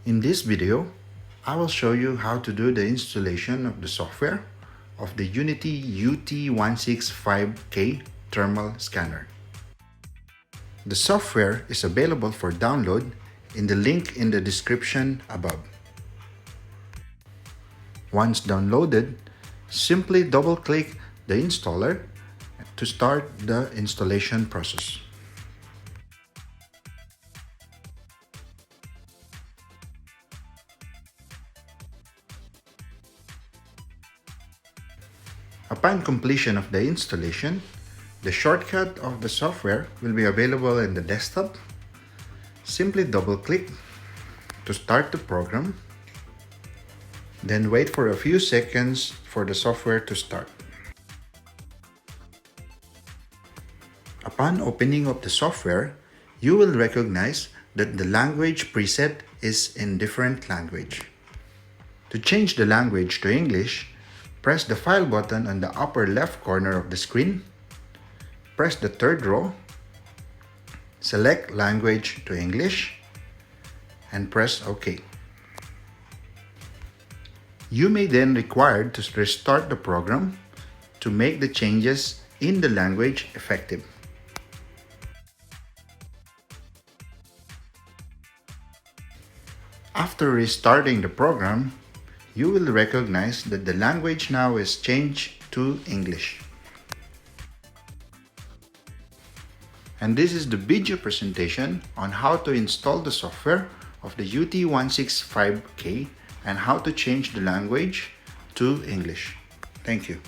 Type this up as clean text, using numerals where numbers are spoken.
In this video, I will show you how to do the installation of the software of the Unity UTi165K thermal scanner. The software is available for download in the link in the description above. Once downloaded, simply double-click the installer to start the installation process. Upon completion of the installation, the shortcut of the software will be available in the desktop. Simply double-click to start the program, then wait for a few seconds for the software to start. Upon opening up the software, you will recognize that the language preset is in different language. To change the language to English, press the File button on the upper left corner of the screen, press the third row, select Language to English, and press OK. You may then required to restart the program to make the changes in the language effective. After restarting the program, you will recognize that the language now is changed to English. And this is the video presentation on how to install the software of the UTi165K and how to change the language to English. Thank you.